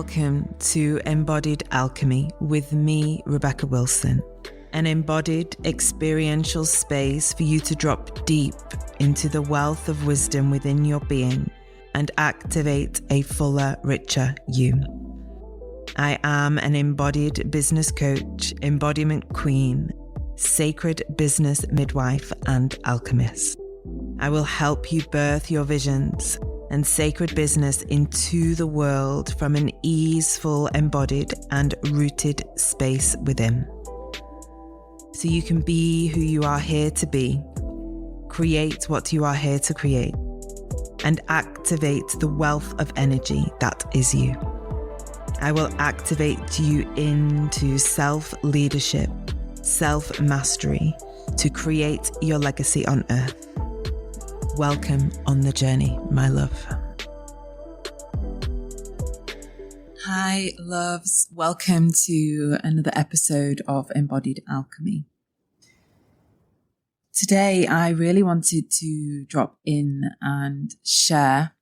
welcome to Embodied Alchemy with me, Rebecca Wilson, an embodied experiential space for you to drop deep into the wealth of wisdom within your being and activate a fuller, richer you. I am an embodied business coach, embodiment queen, sacred business midwife, and alchemist. I will help you birth your visions and sacred business into the world from an easeful, embodied, and rooted space within. So you can be who you are here to be, create what you are here to create, and activate the wealth of energy that is you. I will activate you into self-leadership, self-mastery to create your legacy on earth. Welcome on the journey, my love. Hi, loves. Welcome to another episode of Embodied Alchemy. Today, I really wanted to drop in and share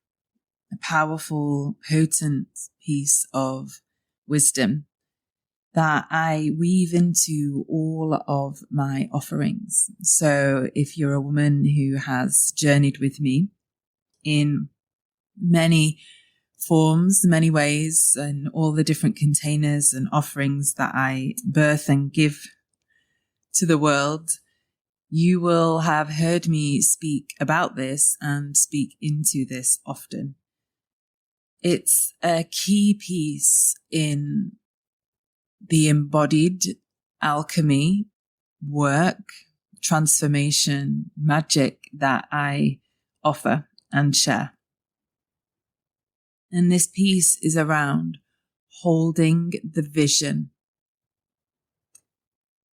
a powerful, potent piece of wisdom that I weave into all of my offerings. So if you're a woman who has journeyed with me in many forms, many ways, and all the different containers and offerings that I birth and give to the world, you will have heard me speak about this and speak into this often. It's a key piece in the embodied alchemy work, transformation, magic that I offer and share. And this piece is around holding the vision.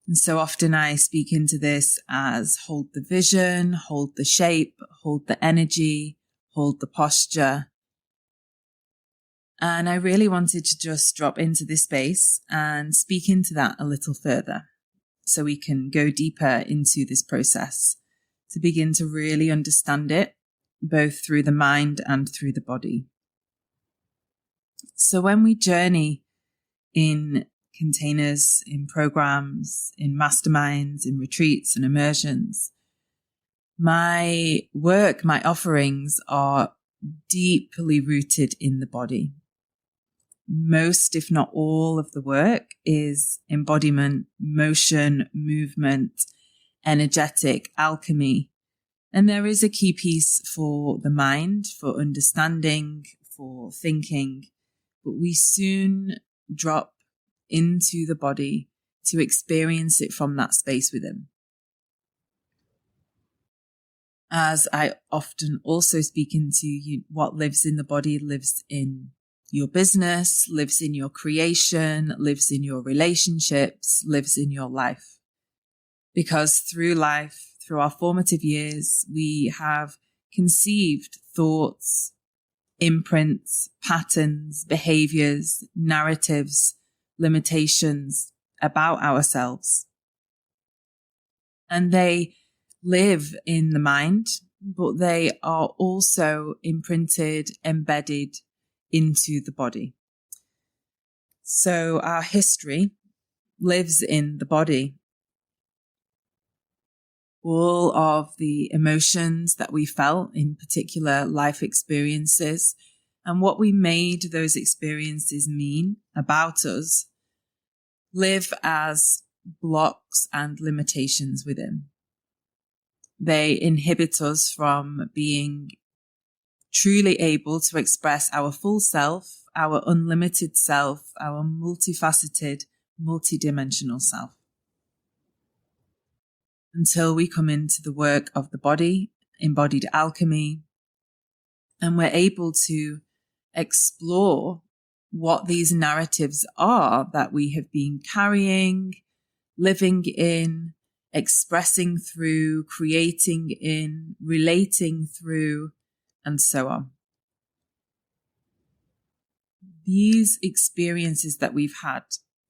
And so often I speak into this as hold the vision, hold the shape, hold the energy, hold the posture. And I really wanted to just drop into this space and speak into that a little further so we can go deeper into this process to begin to really understand it, both through the mind and through the body. So when we journey in containers, in programs, in masterminds, in retreats and immersions, my work, my offerings are deeply rooted in the body. Most, if not all, of the work is embodiment, motion, movement, energetic, alchemy. And there is a key piece for the mind, for understanding, for thinking, but we soon drop into the body to experience it from that space within. As I often also speak into you, what lives in the body lives in your business, lives in your creation, lives in your relationships, lives in your life. Because through life, through our formative years, we have conceived thoughts, imprints, patterns, behaviors, narratives, limitations about ourselves. And they live in the mind, but they are also imprinted, embedded into the body. So our history lives in the body. All of the emotions that we felt in particular life experiences and what we made those experiences mean about us live as blocks and limitations within. They inhibit us from being truly able to express our full self, our unlimited self, our multifaceted, multidimensional self. Until we come into the work of the body, embodied alchemy, and we're able to explore what these narratives are that we have been carrying, living in, expressing through, creating in, relating through, and so on. These experiences that we've had,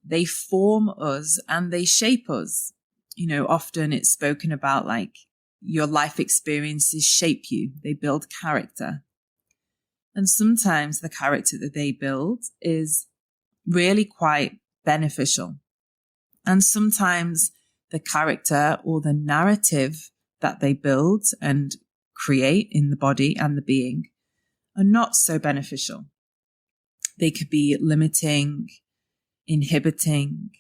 they form us and they shape us. You know, often it's spoken about like your life experiences shape you. They build character. And sometimes the character that they build is really quite beneficial. And sometimes the character or the narrative that they build and create in the body and the being are not so beneficial. They could be limiting, inhibiting,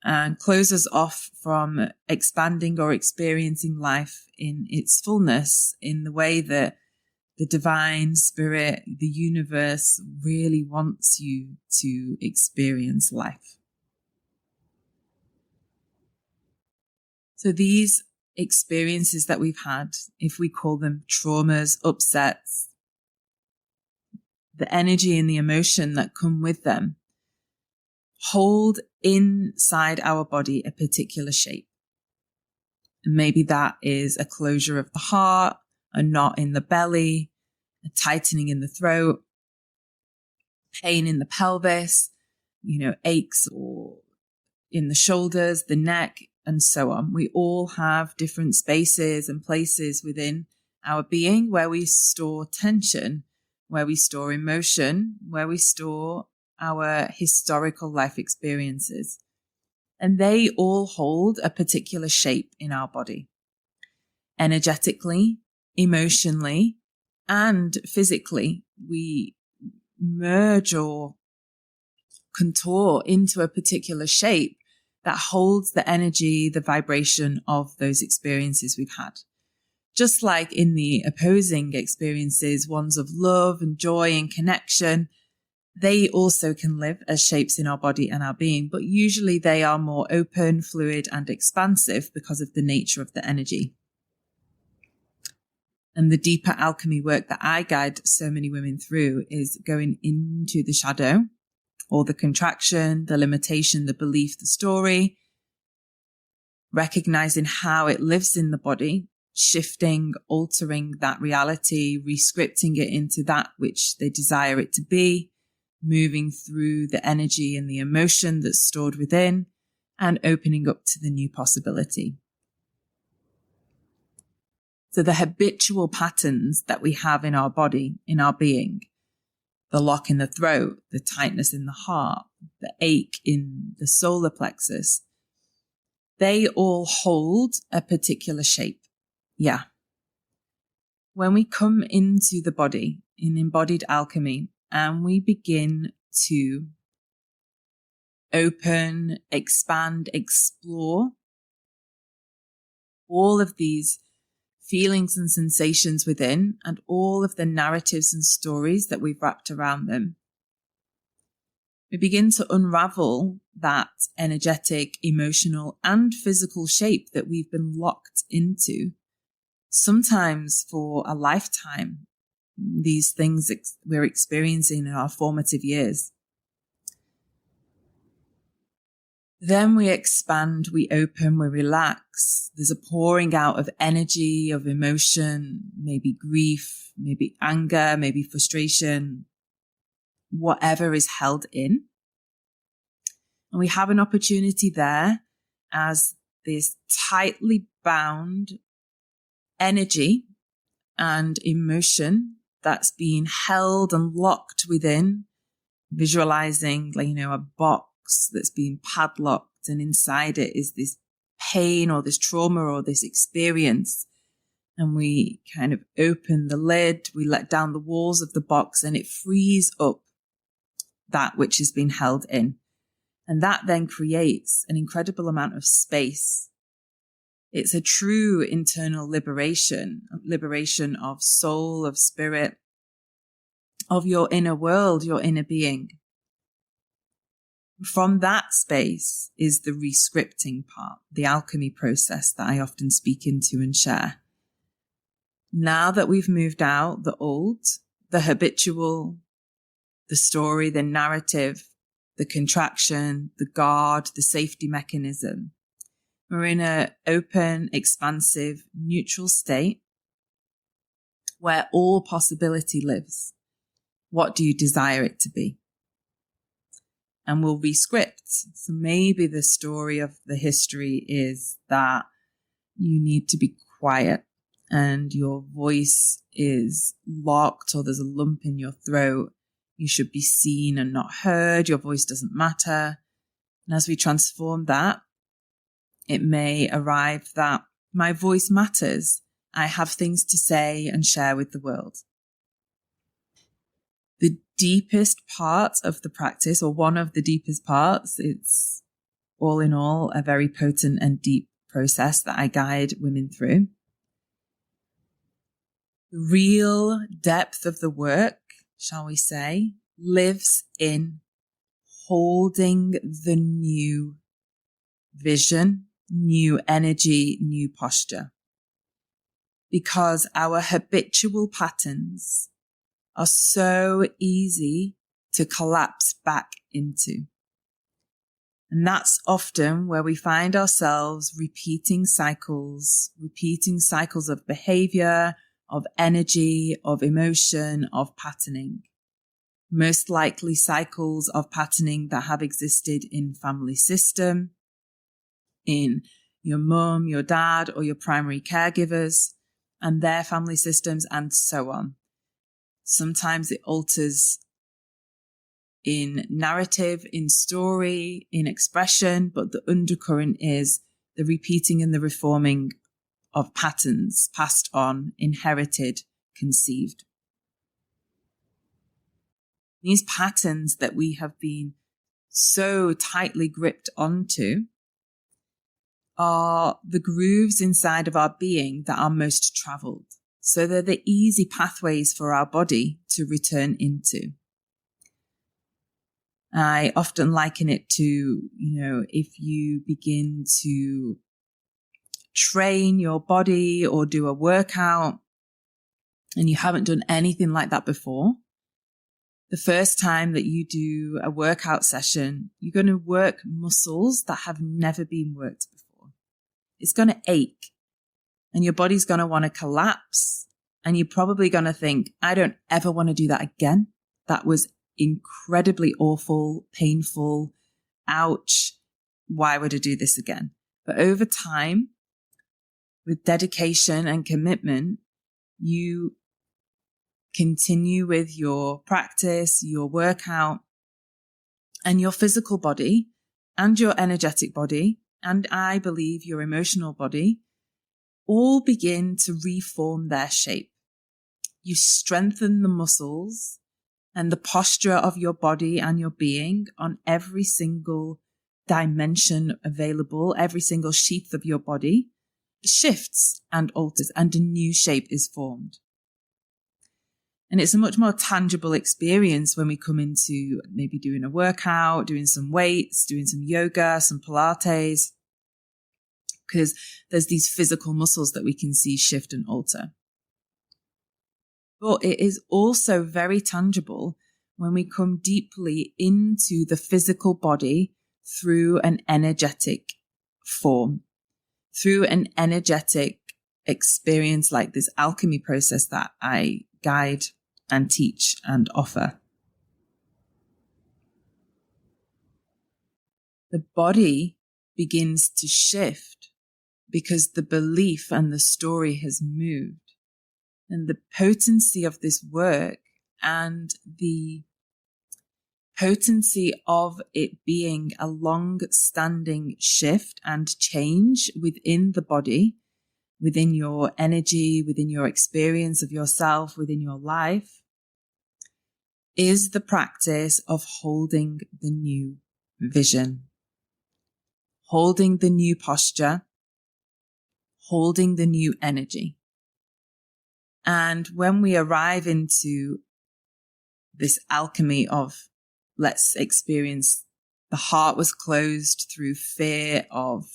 and close us off from expanding or experiencing life in its fullness in the way that the divine spirit, the universe really wants you to experience life. So these experiences that we've had, if we call them traumas, upsets, the energy and the emotion that come with them, hold inside our body a particular shape. And maybe that is a closure of the heart, a knot in the belly, a tightening in the throat, pain in the pelvis, aches or in the shoulders, the neck, and so on. We all have different spaces and places within our being where we store tension, where we store emotion, where we store our historical life experiences. And they all hold a particular shape in our body. Energetically, emotionally, and physically, we merge or contour into a particular shape that holds the energy, the vibration of those experiences we've had. Just like in the opposing experiences, ones of love and joy and connection, they also can live as shapes in our body and our being, but usually they are more open, fluid, and expansive because of the nature of the energy. And the deeper alchemy work that I guide so many women through is going into the shadow, or the contraction, the limitation, the belief, the story, recognizing how it lives in the body, shifting, altering that reality, re-scripting it into that which they desire it to be, moving through the energy and the emotion that's stored within, and opening up to the new possibility. So the habitual patterns that we have in our body, in our being, the lock in the throat, the tightness in the heart, the ache in the solar plexus, they all hold a particular shape. Yeah. When we come into the body in embodied alchemy and we begin to open, expand, explore all of these feelings and sensations within and all of the narratives and stories that we've wrapped around them, we begin to unravel that energetic, emotional, and physical shape that we've been locked into, sometimes for a lifetime. These things we're experiencing in our formative years. Then we expand, we open, we relax. There's a pouring out of energy, of emotion, maybe grief, maybe anger, maybe frustration, whatever is held in. And we have an opportunity there as this tightly bound energy and emotion that's being held and locked within, visualizing a box that's being padlocked, and inside it is this pain or this trauma or this experience. And we kind of open the lid, we let down the walls of the box, and it frees up that which has been held in. And that then creates an incredible amount of space. It's a true internal liberation of soul, of spirit, of your inner world, your inner being. From that space is the re-scripting part, the alchemy process that I often speak into and share. Now that we've moved out the old, the habitual, the story, the narrative, the contraction, the guard, the safety mechanism, we're in an open, expansive, neutral state where all possibility lives. What do you desire it to be? And we'll re-script. So maybe the story of the history is that you need to be quiet and your voice is locked or there's a lump in your throat, you should be seen and not heard. Your voice doesn't matter. And as we transform that, it may arrive that my voice matters. I have things to say and share with the world. The deepest part of the practice, or one of the deepest parts, it's all in all a very potent and deep process that I guide women through. The real depth of the work, shall we say, lives in holding the new vision, new energy, new posture. Because our habitual patterns are so easy to collapse back into. And that's often where we find ourselves repeating cycles of behavior, of energy, of emotion, of patterning. Most likely cycles of patterning that have existed in family system, in your mum, your dad, or your primary caregivers and their family systems, and so on. Sometimes it alters in narrative, in story, in expression, but the undercurrent is the repeating and the reforming of patterns passed on, inherited, conceived. These patterns that we have been so tightly gripped onto are the grooves inside of our being that are most traveled. So they're the easy pathways for our body to return into. I often liken it to, if you begin to train your body or do a workout and you haven't done anything like that before, the first time that you do a workout session, you're going to work muscles that have never been worked before. It's going to ache and your body's going to want to collapse, and you're probably going to think, I don't ever want to do that again. That was incredibly awful, painful, ouch. Why would I do this again? But over time, with dedication and commitment, you continue with your practice, your workout, and your physical body and your energetic body, and I believe your emotional body, all begin to reform their shape. You strengthen the muscles and the posture of your body and your being on every single dimension available, every single sheath of your body shifts and alters, and a new shape is formed. And it's a much more tangible experience when we come into maybe doing a workout, doing some weights, doing some yoga, some Pilates, because there's these physical muscles that we can see shift and alter. But it is also very tangible when we come deeply into the physical body through an energetic form, through an energetic experience like this alchemy process that I guide and teach and offer. The body begins to shift because the belief and the story has moved. And the potency of this work and the potency of it being a long-standing shift and change within the body, within your energy, within your experience of yourself, within your life, is the practice of holding the new vision, holding the new posture, holding the new energy. And when we arrive into this alchemy of, let's experience, the heart was closed through fear of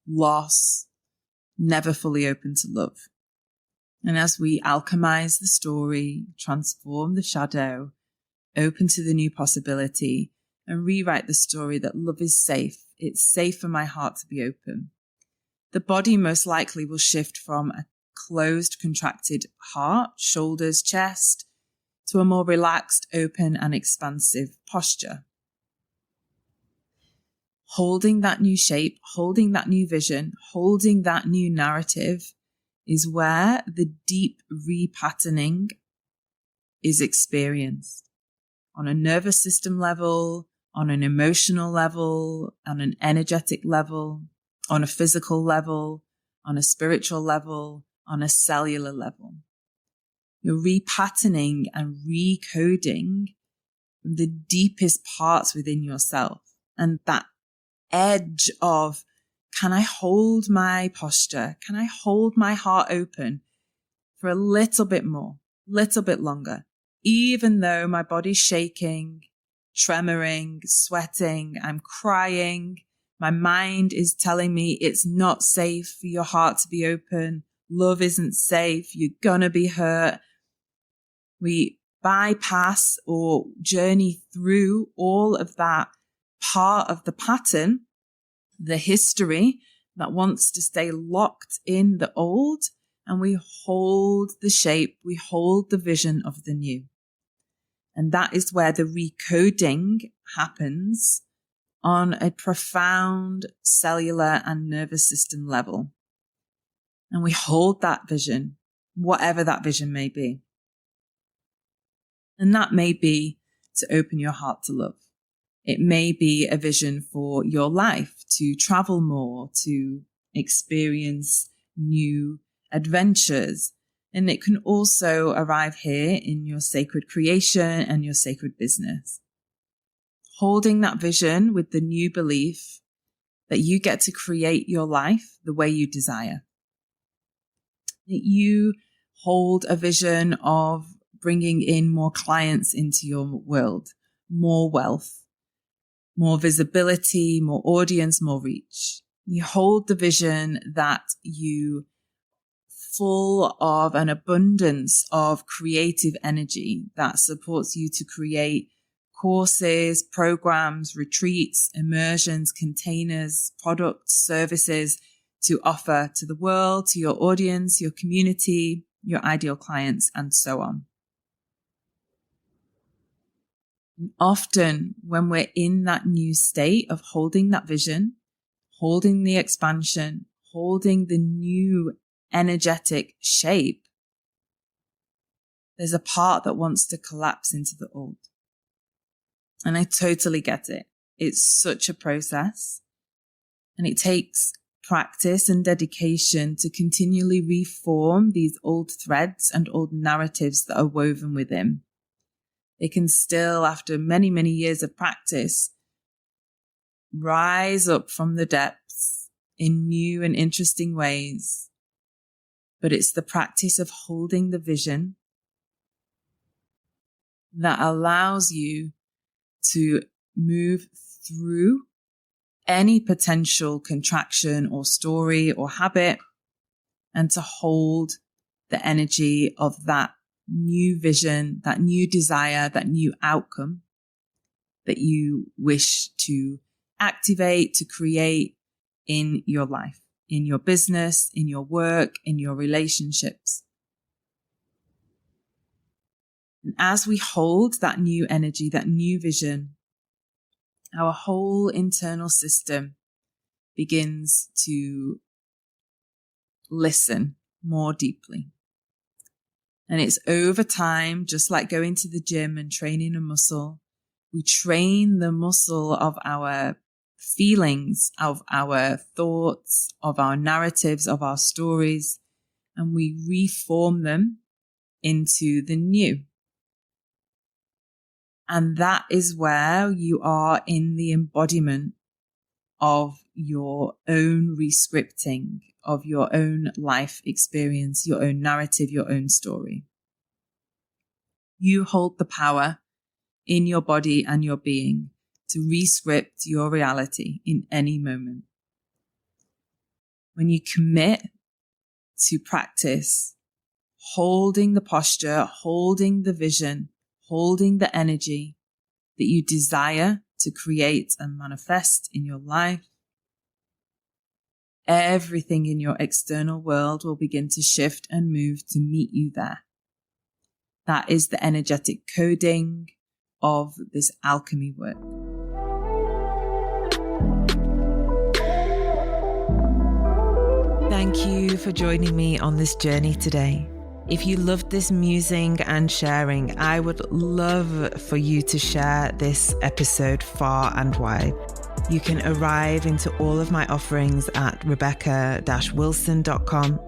loss, never fully open to love. And as we alchemize the story, transform the shadow, open to the new possibility, and rewrite the story that love is safe, it's safe for my heart to be open, the body most likely will shift from a closed, contracted heart, shoulders, chest, to a more relaxed, open, and expansive posture. Holding that new shape, holding that new vision, holding that new narrative is where the deep repatterning is experienced on a nervous system level, on an emotional level, on an energetic level, on a physical level, on a spiritual level, on a cellular level. You're repatterning and recoding the deepest parts within yourself. And that edge of, can I hold my posture? Can I hold my heart open for a little bit more, little bit longer? Even though my body's shaking, tremoring, sweating, I'm crying, my mind is telling me it's not safe for your heart to be open. Love isn't safe. You're gonna be hurt. We bypass or journey through all of that part of the pattern, the history that wants to stay locked in the old, and we hold the shape, we hold the vision of the new. And that is where the recoding happens on a profound cellular and nervous system level. And we hold that vision, whatever that vision may be. And that may be to open your heart to love. It may be a vision for your life, to travel more, to experience new adventures. And it can also arrive here in your sacred creation and your sacred business. Holding that vision with the new belief that you get to create your life the way you desire. That you hold a vision of bringing in more clients into your world, more wealth, more visibility, more audience, more reach. You hold the vision that you full of an abundance of creative energy that supports you to create courses, programs, retreats, immersions, containers, products, services to offer to the world, to your audience, your community, your ideal clients, and so on. And often when we're in that new state of holding that vision, holding the expansion, holding the new energetic shape, there's a part that wants to collapse into the old. And I totally get it. It's such a process, and it takes practice and dedication to continually reform these old threads and old narratives that are woven within. They can still, after many, many years of practice, rise up from the depths in new and interesting ways. But it's the practice of holding the vision that allows you to move through any potential contraction or story or habit, and to hold the energy of that new vision, that new desire, that new outcome that you wish to activate, to create in your life, in your business, in your work, in your relationships. And as we hold that new energy, that new vision, our whole internal system begins to listen more deeply. And it's over time, just like going to the gym and training a muscle. We train the muscle of our feelings, of our thoughts, of our narratives, of our stories, and we reform them into the new. And that is where you are in the embodiment of your own rescripting, of your own life experience, your own narrative, your own story. You hold the power in your body and your being to rescript your reality in any moment. When you commit to practice, holding the posture, holding the vision, holding the energy that you desire to create and manifest in your life, everything in your external world will begin to shift and move to meet you there. That is the energetic coding of this alchemy work. Thank you for joining me on this journey today. If you loved this musing and sharing, I would love for you to share this episode far and wide. You can arrive into all of my offerings at rebecca-wilson.com.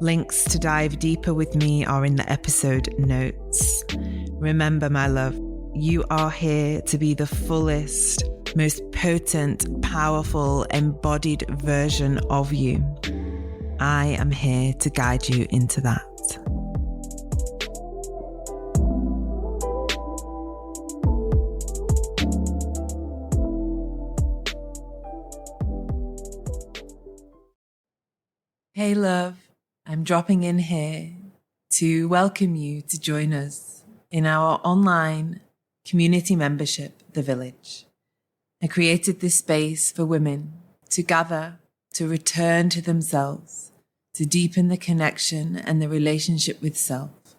Links to dive deeper with me are in the episode notes. Remember, my love, you are here to be the fullest, most potent, powerful, embodied version of you. I am here to guide you into that. Hey love, I'm dropping in here to welcome you to join us in our online community membership, The Village. I created this space for women to gather, to return to themselves, to deepen the connection and the relationship with self,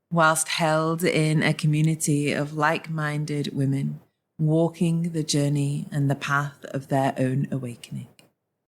whilst held in a community of like-minded women walking the journey and the path of their own awakening.